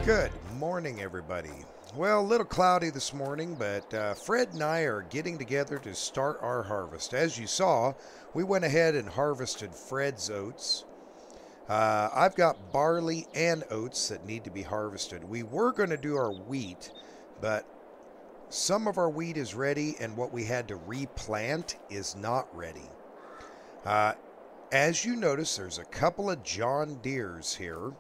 Good morning, everybody. Well, a little cloudy this morning, but Fred and I are getting together to start our harvest. As you saw, we went ahead and harvested Fred's oats. I've got barley and oats that need to be harvested. We were going to do our wheat, but some of our wheat is ready, and what we had to replant is not ready. As you notice, there's a couple of John Deeres here.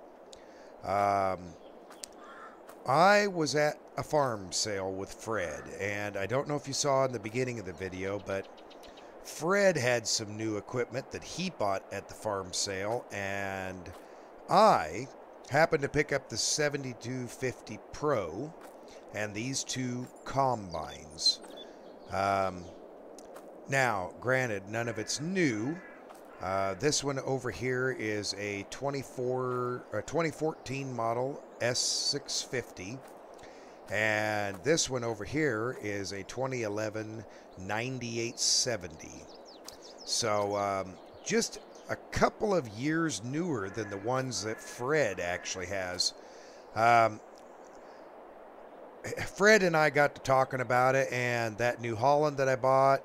I was at a farm sale with Fred, and I don't know if you saw in the beginning of the video, but Fred had some new equipment that he bought at the farm sale, and I happened to pick up the 7250 Pro and these two combines. Now, granted, none of it's new. This one over here is a 2014 model S650, and this one over here is a 2011 9870. So just a couple of years newer than the ones that Fred actually has. Fred and I got to talking about it, and that New Holland that I bought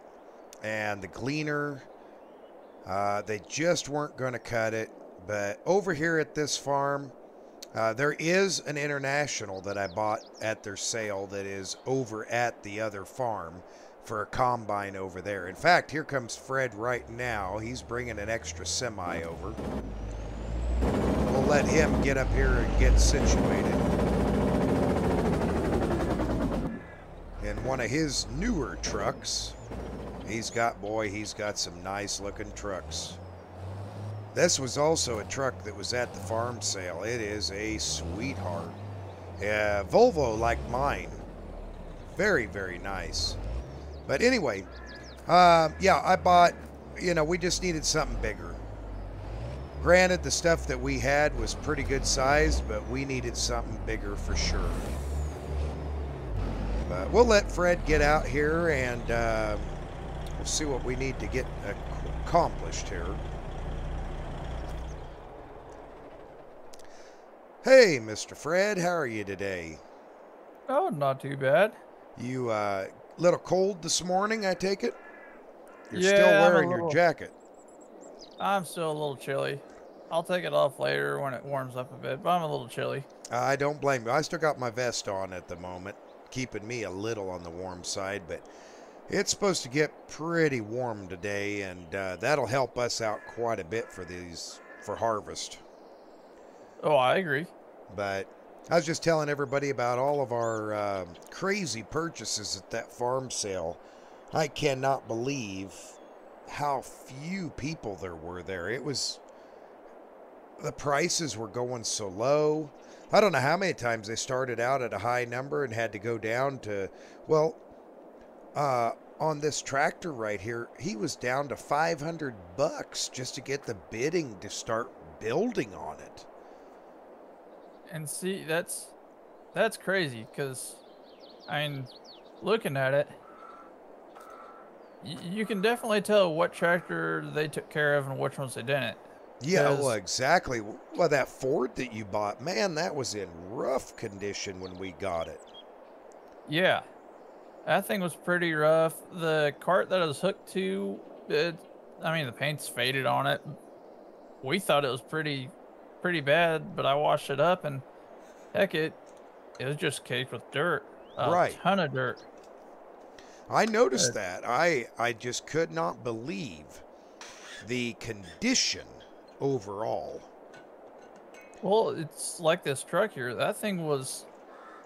and the Gleaner, they just weren't going to cut it. But over here at this farm, there is an International that I bought at their sale that is over at the other farm for a combine over there. In fact, here comes Fred right now. He's bringing an extra semi over. We'll let him get up here and get situated in one of his newer trucks. He's got some nice looking trucks. This was also a truck that was at the farm sale. It is a sweetheart. Volvo like mine. Very, very nice. But anyway, yeah, I bought, we just needed something bigger. Granted, the stuff that we had was pretty good sized, but we needed something bigger for sure. But we'll let Fred get out here, and we'll see what we need to get accomplished here. Hey, Mr. Fred, how are you today? Oh, not too bad. You little cold this morning, I take it? You're Yeah, still wearing your jacket. I'm still a little chilly. I'll take it off later when it warms up a bit, but I'm a little chilly. I don't blame you. I still got my vest on at the moment, keeping me a little on the warm side, but it's supposed to get pretty warm today, and that'll help us out quite a bit for harvest. Oh, I agree. But I was just telling everybody about all of our crazy purchases at that farm sale. I cannot believe how few people there were there. The prices were going so low. I don't know how many times they started out at a high number and had to go down to, well, on this tractor right here, he was down to $500 just to get the bidding to start building on it. And see, that's crazy, because, I mean, looking at it, you can definitely tell what tractor they took care of and which ones they didn't. Yeah, well, exactly. Well, that Ford that you bought, man, that was in rough condition when we got it. Yeah, that thing was pretty rough. The cart that it was hooked to, the paint's faded on it. We thought it was pretty bad, but I washed it up, and heck, it was just caked with dirt. A ton of dirt. I noticed that. I just could not believe the condition overall. Well, it's like this truck here. That thing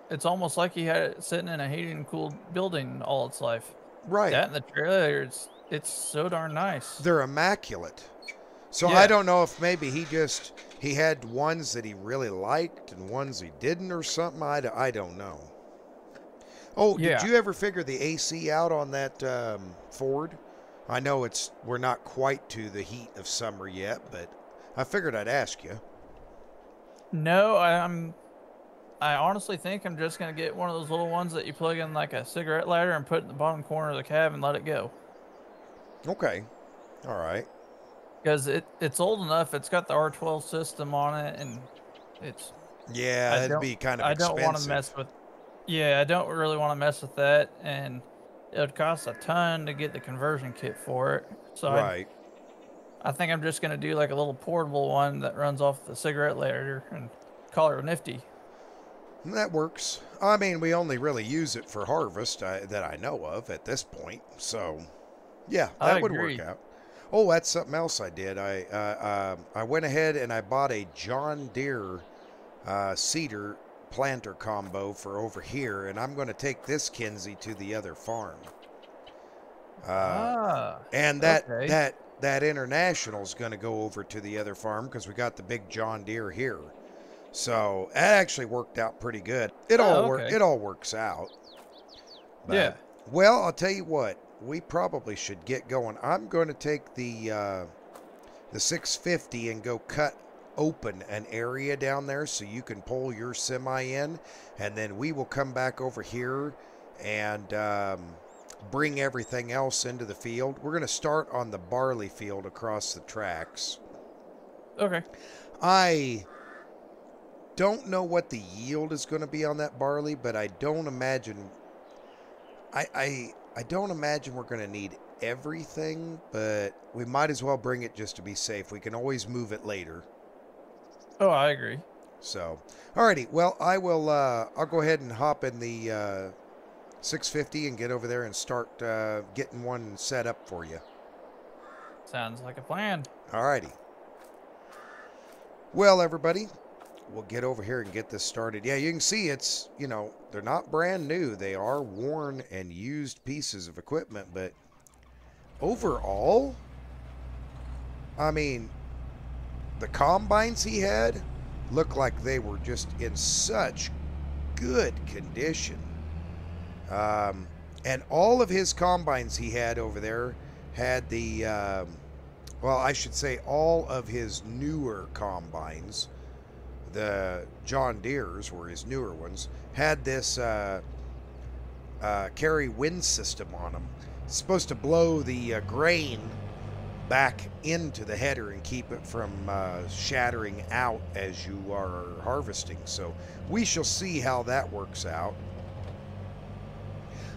it's almost like he had it sitting in a heated and cooled building all its life. Right. That and the trailer, it's so darn nice. They're immaculate. So yeah. I don't know if maybe he had ones that he really liked and ones he didn't or something. I don't know. Oh, yeah. Did you ever figure the AC out on that Ford? I know we're not quite to the heat of summer yet, but I figured I'd ask you. No, I honestly think I'm just going to get one of those little ones that you plug in like a cigarette lighter and put in the bottom corner of the cab and let it go. Okay. All right. Because it's old enough. It's got the R12 system on it, and it's Yeah, I that'd don't be kind of I don't want to expensive. mess with. Yeah, I don't really want to mess with that, and it would cost a ton to get the conversion kit for it. So Right. I think I'm just gonna do like a little portable one that runs off the cigarette lighter and call her nifty. That works. I mean, we only really use it for harvest that I know of at this point. So, yeah, I that would work agree. out. Oh, that's something else I did. I went ahead and I bought a John Deere cedar planter combo for over here, and I'm going to take this Kinsey to the other farm. Ah, And okay. that international's going to go over to the other farm because we got the big John Deere here. So that actually worked out pretty good. Oh, okay. It all works out. But Yeah. well, I'll tell you what, we probably should get going. I'm going to take the 650 and go cut open an area down there so you can pull your semi in, and then we will come back over here and bring everything else into the field. We're going to start on the barley field across the tracks. Okay. I don't know what the yield is going to be on that barley, but I don't imagine I don't imagine we're going to need everything, but we might as well bring it just to be safe. We can always move it later. Oh, I agree. So, alrighty. Well, I will. I'll go ahead and hop in the 650 and get over there and start getting one set up for you. Sounds like a plan. Alrighty. Well, everybody, we'll get over here and get this started. Yeah, you can see it's, they're not brand new. They are worn and used pieces of equipment, but overall, I mean, the combines he had looked like they were just in such good condition. And all of his combines he had over there had the, well, I should say all of his newer combines, the John Deere's were his newer ones, had this carry wind system on them. It's supposed to blow the grain back into the header and keep it from shattering out as you are harvesting. So we shall see how that works out.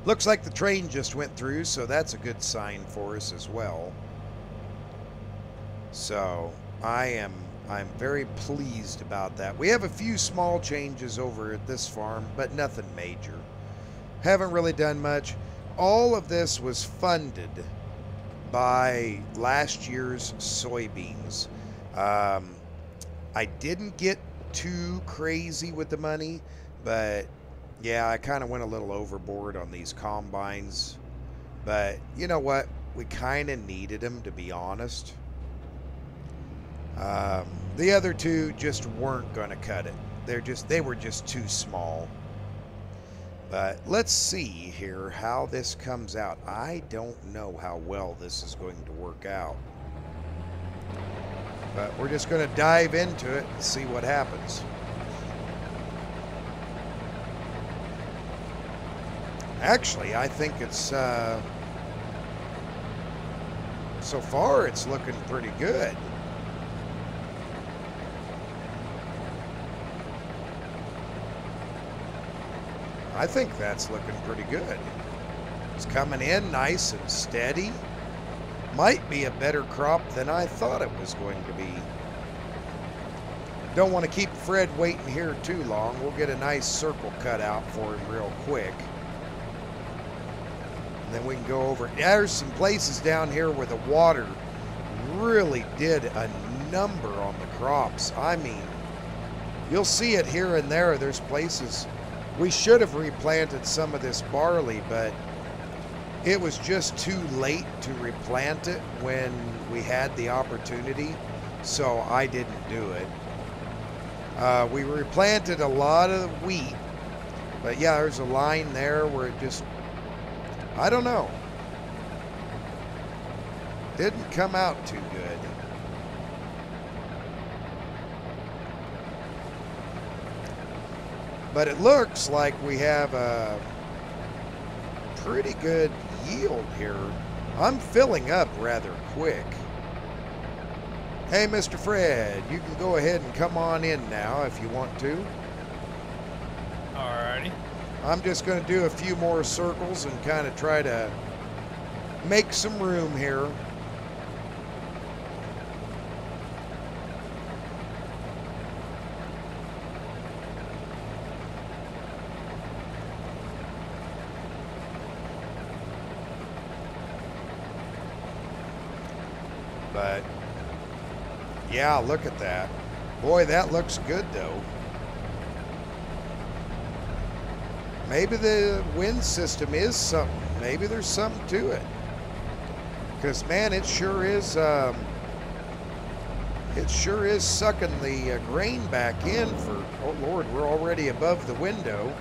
Looks like the train just went through, so that's a good sign for us as well. So I'm very pleased about that. We have a few small changes over at this farm, but nothing major. Haven't really done much. All of this was funded by last year's soybeans. I didn't get too crazy with the money, but yeah, I kind of went a little overboard on these combines. But you know what? We kind of needed them, to be honest. The other two just weren't going to cut it. They were just too small. But let's see here how this comes out. I don't know how well this is going to work out. But we're just going to dive into it and see what happens. Actually, I think it's, so far it's looking pretty good. I think that's looking pretty good. It's coming in nice and steady. Might be a better crop than I thought it was going to be. Don't want to keep Fred waiting here too long. We'll get a nice circle cut out for him real quick. And then we can go over. There's some places down here where the water really did a number on the crops. I mean, you'll see it here and there. There's places. We should have replanted some of this barley, but it was just too late to replant it when we had the opportunity, so I didn't do it. We replanted a lot of wheat, but yeah, there's a line there where it just, I don't know, didn't come out too good. But it looks like we have a pretty good yield here. I'm filling up rather quick. Hey, Mr. Fred, you can go ahead and come on in now if you want to. I'm just going to do a few more circles and kind of try to make some room here. But yeah, look at that. Boy, that looks good though. Maybe the wind system is something. Maybe there's something to it. Because man, it sure is sucking the grain back in for, oh Lord, we're already above the window.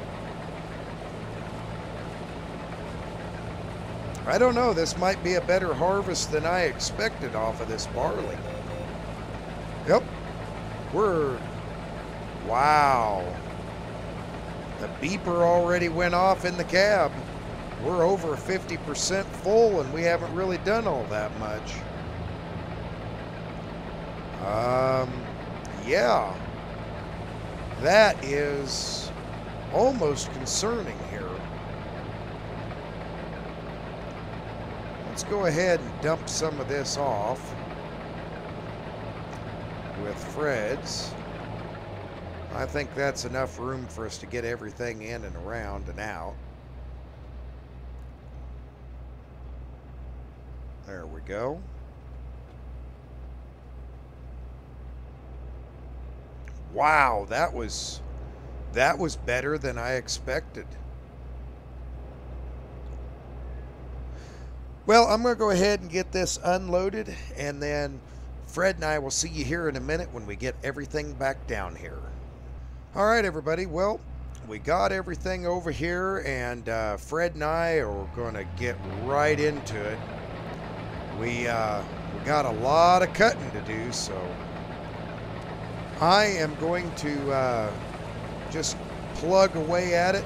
I don't know, this might be a better harvest than I expected off of this barley. Yep, wow. The beeper already went off in the cab. We're over 50% full and we haven't really done all that much. Yeah. That is almost concerning here. Let's go ahead and dump some of this off with Fred's. I think that's enough room for us to get everything in and around and out. There we go. Wow, that was better than I expected. Well, I'm going to go ahead and get this unloaded, and then Fred and I will see you here in a minute when we get everything back down here. All right, everybody. Well, we got everything over here, and Fred and I are going to get right into it. We got a lot of cutting to do, so I am going to just plug away at it,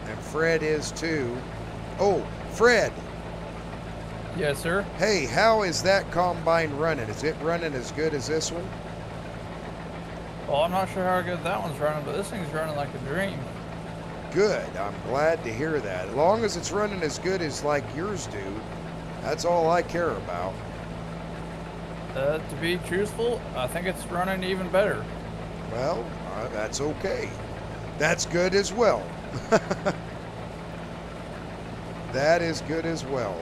and Fred is too. Oh, Fred. Yes, sir. Hey, how is that combine running? Is it running as good as this one? Well, I'm not sure how good that one's running, but this thing's running like a dream. Good. I'm glad to hear that. As long as it's running as good as like yours do, that's all I care about. To be truthful, I think it's running even better. Well, that's okay. That's good as well. That is good as well.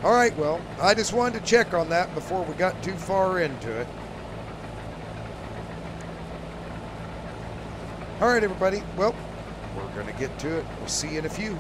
All right, well, I just wanted to check on that before we got too far into it. All right, everybody. Well, we're going to get to it. We'll see you in a few.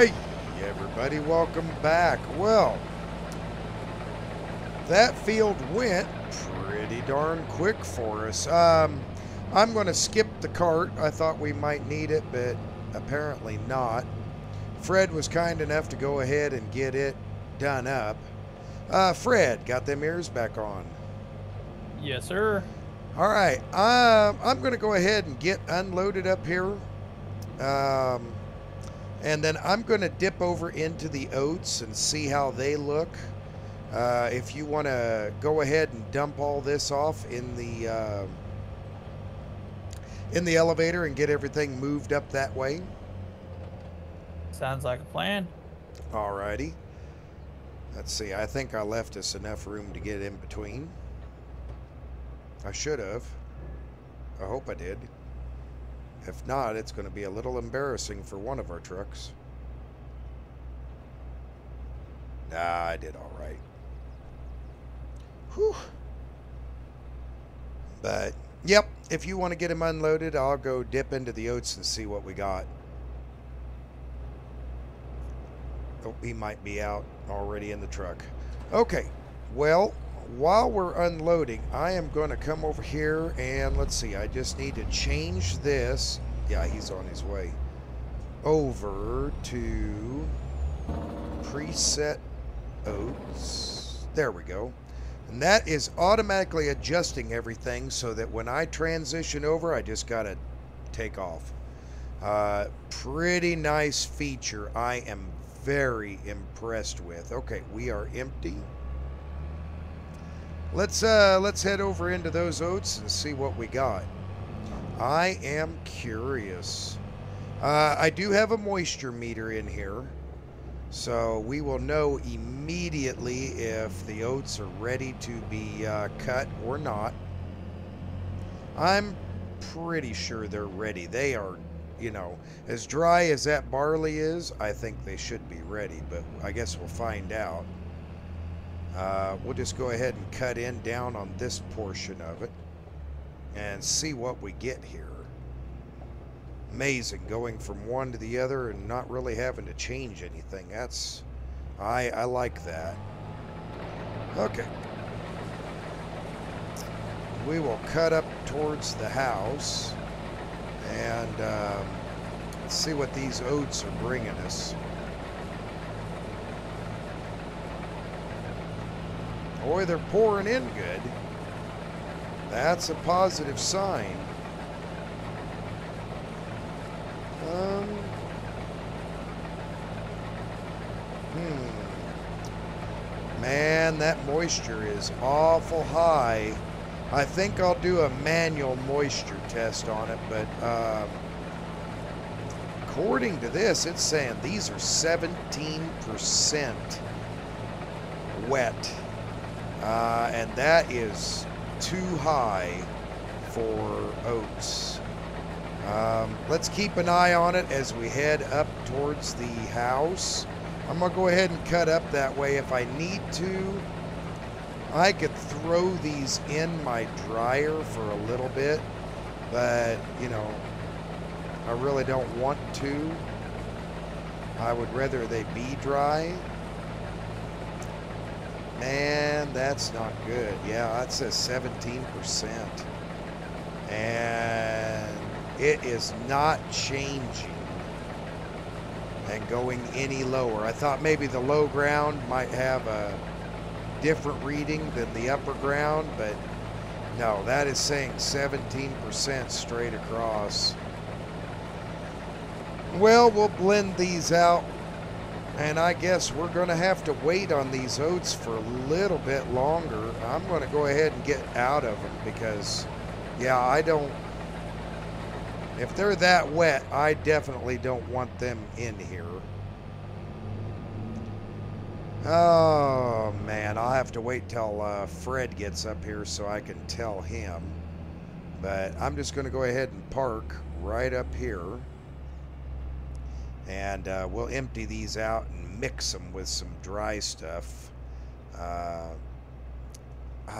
Hey, everybody, welcome back. Well, that field went pretty darn quick for us. I'm going to skip the cart. I thought we might need it, but apparently not. Fred was kind enough to go ahead and get it done up. Fred, got them ears back on? Yes, sir. All right, I'm going to go ahead and get unloaded up here. And then I'm going to dip over into the oats and see how they look. If you want to go ahead and dump all this off in the elevator and get everything moved up that way. Sounds like a plan. Alrighty. Let's see. I think I left us enough room to get in between. I should have. I hope I did. If not, it's going to be a little embarrassing for one of our trucks. Nah, I did all right. Whew. But, yep, if you want to get him unloaded, I'll go dip into the oats and see what we got. Oh, he might be out already in the truck. Okay, well, while we're unloading, I am going to come over here and let's see, I just need to change this. Yeah, he's on his way. Over to preset oats. There we go. And that is automatically adjusting everything so that when I transition over, I just got to take off. Pretty nice feature. I am very impressed with. Okay, we are empty. Let's head over into those oats and see what we got. I am curious. I do have a moisture meter in here, so we will know immediately if the oats are ready to be cut or not. I'm pretty sure they're ready. They are, you know, as dry as that barley is, I think they should be ready, but I guess we'll find out. We'll just go ahead and cut in down on this portion of it and see what we get here. Amazing, going from one to the other and not really having to change anything. That's, I like that. Okay. We will cut up towards the house and see what these oats are bringing us. Boy, they're pouring in good. That's a positive sign. Man, that moisture is awful high. I think I'll do a manual moisture test on it, but according to this, it's saying these are 17% wet. And that is too high for oats. Let's keep an eye on it as we head up towards the house. I'm going to go ahead and cut up that way. If I need to, I could throw these in my dryer for a little bit, but, you know, I really don't want to. I would rather they be dry. Man, that's not good. Yeah, that says 17%. And it is not changing and going any lower. I thought maybe the low ground might have a different reading than the upper ground, but no, that is saying 17% straight across. Well, we'll blend these out. And I guess we're going to have to wait on these oats for a little bit longer. I'm going to go ahead and get out of them because, yeah, I don't, if they're that wet, I definitely don't want them in here. Oh, man, I'll have to wait till Fred gets up here so I can tell him. But I'm just going to go ahead and park right up here. And we'll empty these out and mix them with some dry stuff. I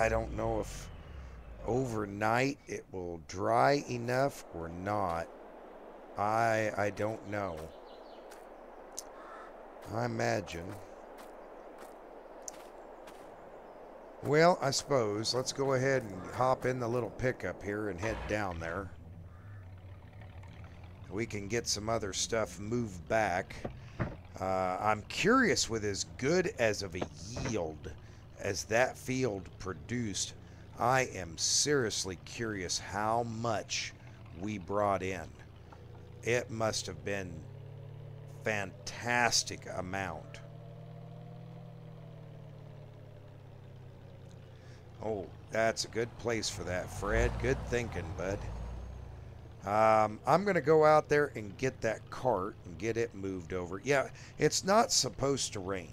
don't know if overnight it will dry enough or not. I don't know. I imagine. Well, I suppose. Let's go ahead and hop in the little pickup here and head down there. We can get some other stuff moved back. I'm curious, with as good as of a yield as that field produced, I am seriously curious how much we brought in. It must have been fantastic amount. Oh, that's a good place for that, Fred. Good thinking, bud. I'm going to go out there and get that cart and get it moved over. Yeah, it's not supposed to rain.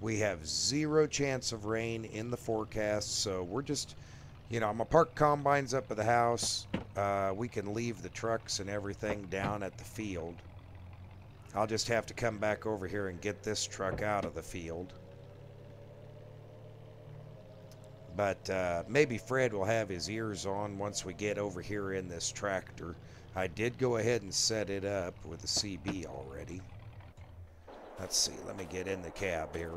We have 0 chance of rain in the forecast, so we're just, I'm going to park combines up at the house. We can leave the trucks and everything down at the field. I'll just have to come back over here and get this truck out of the field. But maybe Fred will have his ears on once we get over here in this tractor. I did go ahead and set it up with a CB already. Let's see. Let me get in the cab here.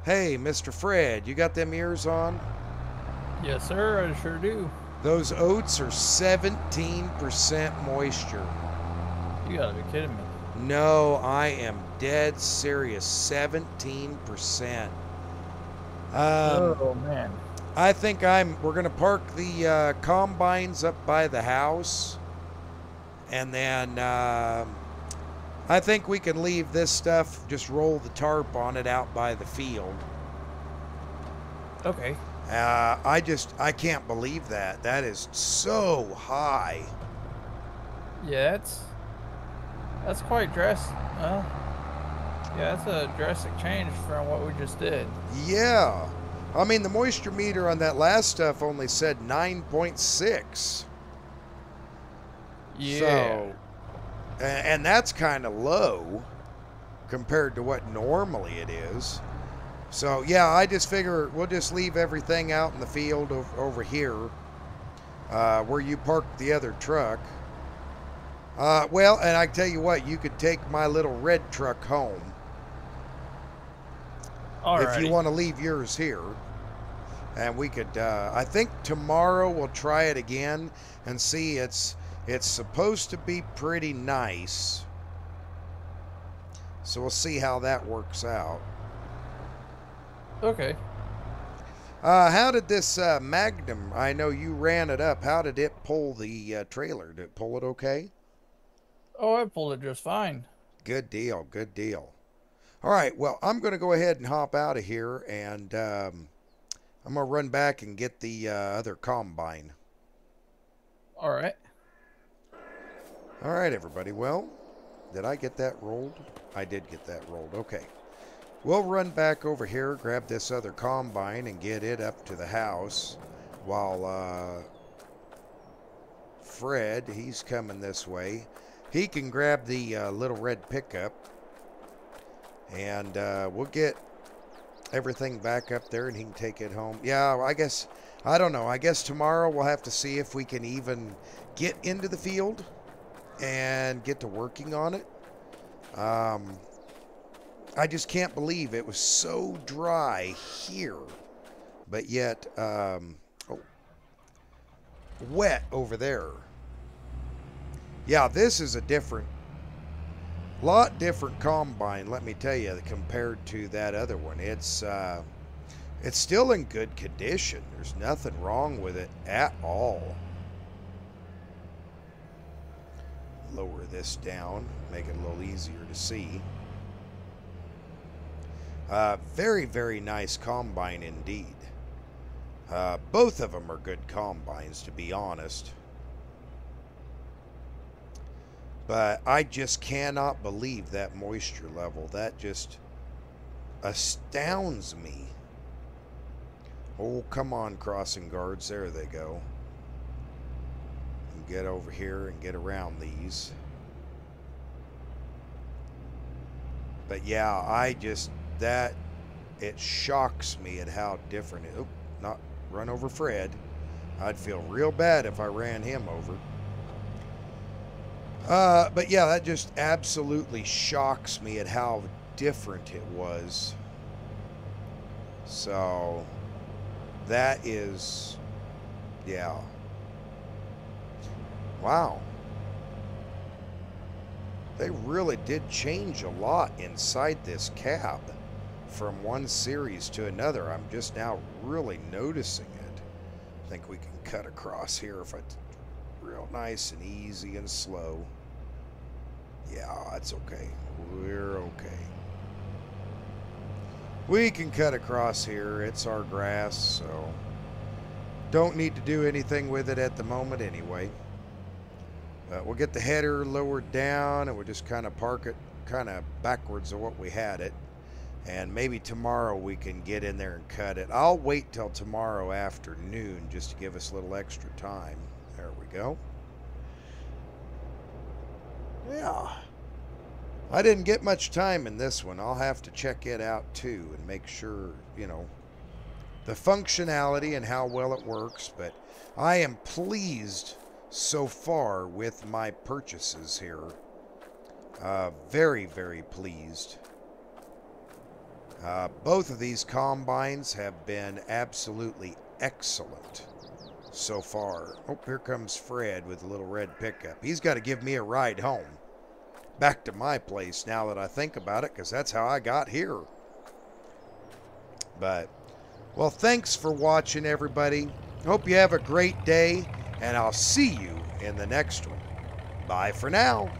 Hey, Mr. Fred, you got them ears on? Yes, sir. I sure do. Those oats are 17% moisture. You gotta be kidding me. No, I am dead serious. 17%. Oh man. I think we're gonna park the combines up by the house, and then I think we can leave this stuff, just roll the tarp on it out by the field. Okay. I can't believe that. That is so high. Yeah, that's quite drastic. Well, yeah, that's a drastic change from what we just did. Yeah. I mean, the moisture meter on that last stuff only said 9.6. Yeah. So, and that's kind of low compared to what normally it is. So, yeah, I just figure we'll just leave everything out in the field over here where you parked the other truck. Well, and I tell you what, you could take my little red truck home. If you want to leave yours here. And we could, I think tomorrow we'll try it again and see. It's supposed to be pretty nice. So we'll see how that works out. Okay. How did this Magnum, I know you ran it up, how did it pull the trailer? Did it pull it okay? Oh, I pulled it just fine. Good deal, good deal. All right, well, I'm going to go ahead and hop out of here, and I'm going to run back and get the other combine. All right. All right, everybody. Well, did I get that rolled? I did get that rolled. Okay. We'll run back over here, grab this other combine, and get it up to the house while Fred, he's coming this way. He can grab the little red pickup, and we'll get everything back up there, and he can take it home. Yeah, I don't know. I guess tomorrow we'll have to see if we can even get into the field and get to working on it. I just can't believe it was so dry here, but yet wet over there. Yeah, this is a lot different combine, let me tell you, compared to that other one. It's still in good condition. There's nothing wrong with it at all. Lower this down, make it a little easier to see. Very, very nice combine indeed. Both of them are good combines, to be honest. But I just cannot believe that moisture level. That just astounds me. Oh, come on, crossing guards. There they go. And get over here and get around these. But yeah, it shocks me at how different it. Oh, not run over Fred. I'd feel real bad if I ran him over. But yeah, that just absolutely shocks me at how different it was. So that is, yeah. Wow. They really did change a lot inside this cab from one series to another. I'm just now really noticing it. I think we can cut across here if I real nice and easy and slow. Yeah, that's okay. We're okay. We can cut across here. It's our grass, so don't need to do anything with it at the moment anyway. We'll get the header lowered down and we'll just kind of park it kind of backwards of what we had it. And maybe tomorrow we can get in there and cut it. I'll wait till tomorrow afternoon just to give us a little extra time. There we go. Yeah. I didn't get much time in this one. I'll have to check it out too and make sure, you know, the functionality and how well it works. But I am pleased so far with my purchases here. Very, very pleased. Both of these combines have been absolutely excellent so far. Oh, here comes Fred with a little red pickup. He's got to give me a ride home. Back to my place now that I think about it, because that's how I got here. But, well, thanks for watching, everybody. Hope you have a great day, and I'll see you in the next one. Bye for now.